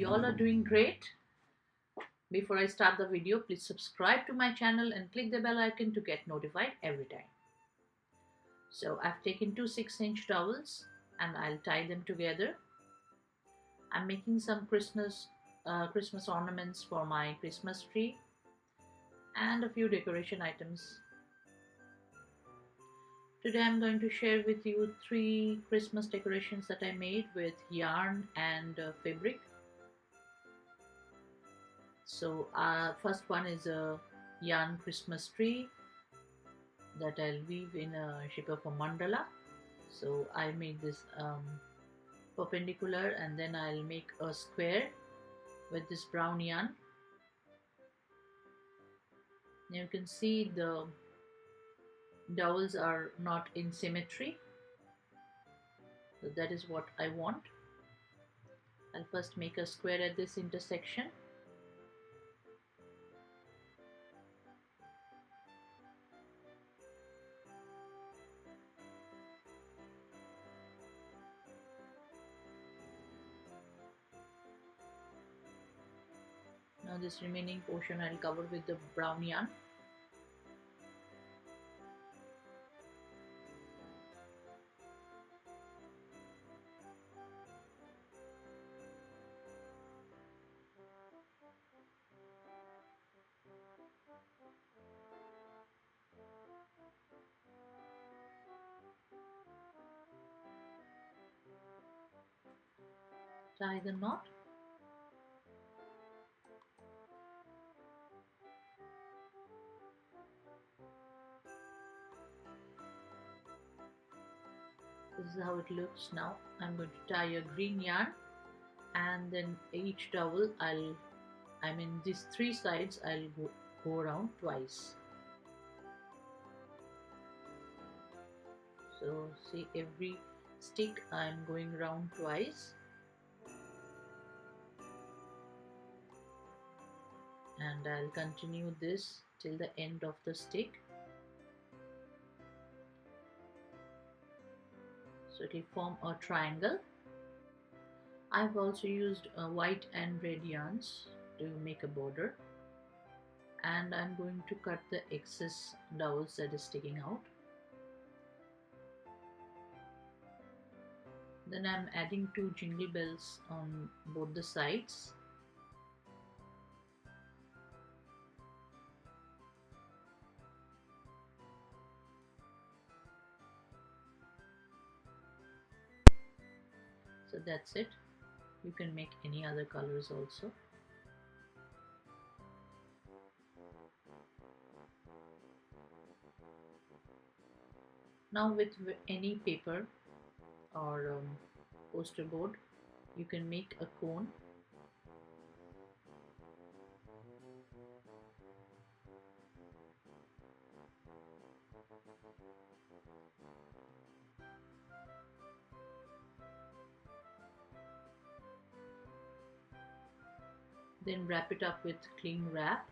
you all are doing great. Before I start the video, please subscribe to my channel and click the bell icon to get notified every time. So I've taken two 6-inch dowels and I'll tie them together. I'm making some Christmas ornaments for my Christmas tree and a few decoration items. Today I'm going to share with you 3 Christmas decorations that I made with yarn and fabric. So first one is a yarn Christmas tree that I'll weave in a shape of a mandala. So I made this perpendicular, and then I'll make a square with this brown yarn. Now you can see the dowels are not in symmetry, so that is what I want. I'll first make a square at this intersection. Now this remaining portion I'll cover with the brown yarn. Tie the knot. This is how it looks now. I'm going to tie a green yarn, and then each dowel these 3 sides I'll go around twice. So see, every stick I'm going around twice, and I'll continue this till the end of the stick. So it will form a triangle. I've also used white and red yarns to make a border, and I'm going to cut the excess dowels that is sticking out. Then I'm adding 2 jingle bells on both the sides. So that's it. You can make any other colors also. Now with any paper or poster board, you can make a cone. Then wrap it up with cling wrap.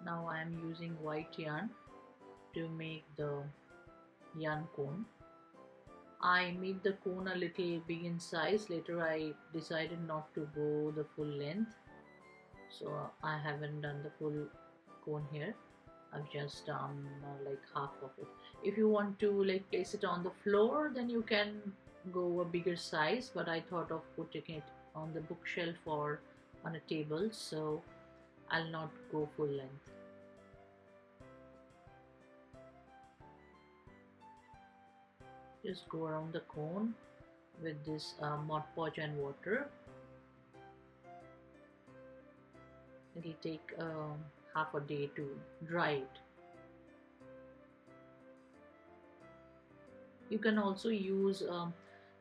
Now I am using white yarn to make the yarn cone. I made the cone a little big in size. Later I decided not to go the full length, so I haven't done the full cone here. I've just done like half of it. If you want to like place it on the floor, then you can go a bigger size, but I thought of putting it on the bookshelf or on a table, so I'll not go full length. Just go around the cone with this Mod Podge and water. It'll take half a day to dry it. You can also use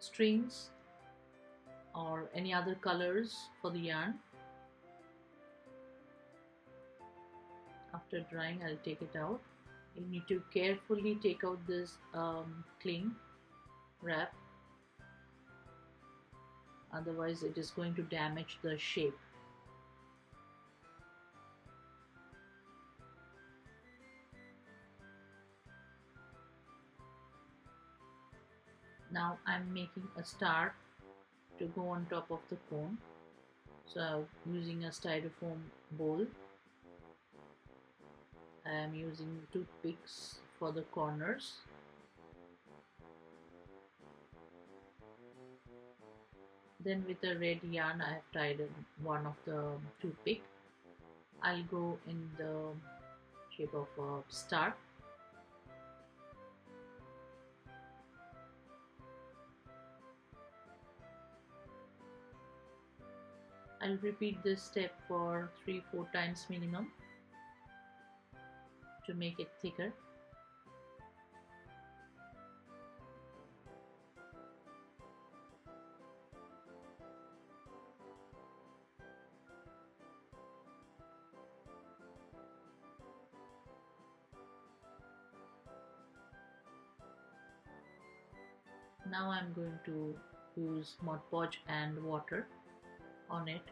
strings or any other colors for the yarn. After drying, I'll take it out. You need to carefully take out this cling wrap, otherwise it is going to damage the shape. Now I'm making a star to go on top of the cone. So using a styrofoam bowl, I am using toothpicks for the corners. Then with a red yarn I have tied one of the toothpick. I'll go in the shape of a star. I'll repeat this step for 3-4 times minimum to make it thicker. Now I'm going to use Mod Podge and water on it,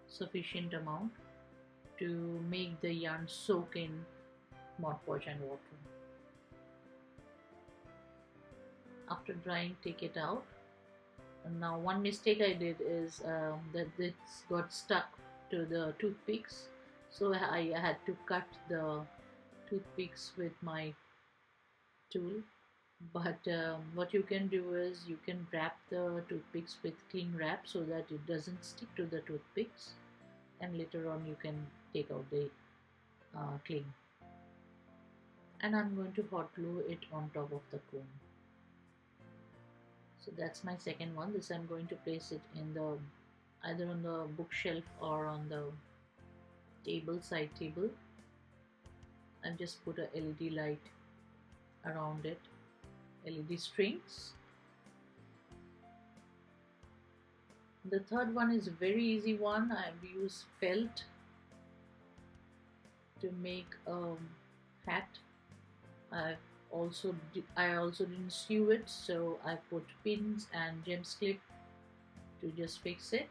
sufficient amount to make the yarn soak in Mod Podge and water. After drying, take it out. And now one mistake I did is that this got stuck to the toothpicks, so I had to cut the toothpicks with my tool. But what you can do is you can wrap the toothpicks with cling wrap so that it doesn't stick to the toothpicks, and later on you can take out the cling. And I'm going to hot glue it on top of the cone. So that's my second one. This I'm going to place it in the either on the bookshelf or on the table, side table. I've just put a LED light around it, LED strings. The third one is a very easy one. I've used felt to make a hat. I also didn't sew it, so I put pins and gem clip to just fix it.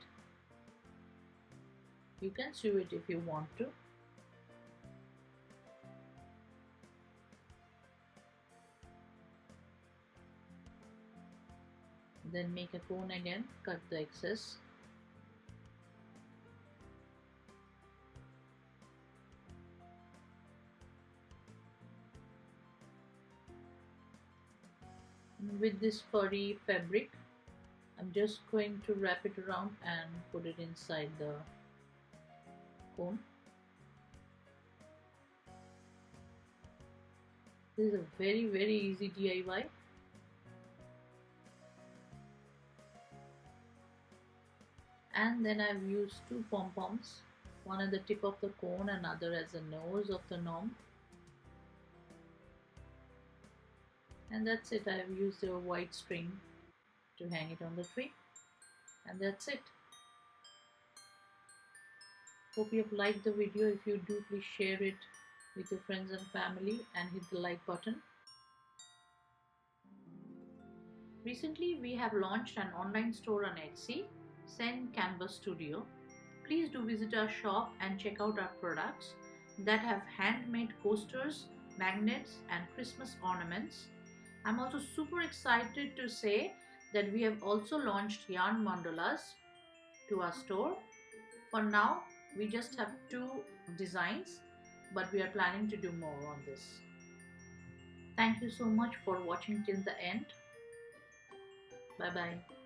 You can sew it if you want to. Then make a cone again, cut the excess. With this furry fabric, I'm just going to wrap it around and put it inside the cone. This is a very easy DIY. And then I've used two pom-poms, one at the tip of the cone, another as the nose of the gnome. And that's it. I've used a white string to hang it on the tree, and that's it. Hope you have liked the video. If you do, please share it with your friends and family and hit the like button. Recently we have launched an online store on Etsy, Zen Canvas Studio. Please do visit our shop and check out our products that have handmade coasters, magnets and Christmas ornaments. I'm also super excited to say that we have also launched yarn mandalas to our store. For now, we just have 2 designs, but we are planning to do more on this. Thank you so much for watching till the end. Bye bye.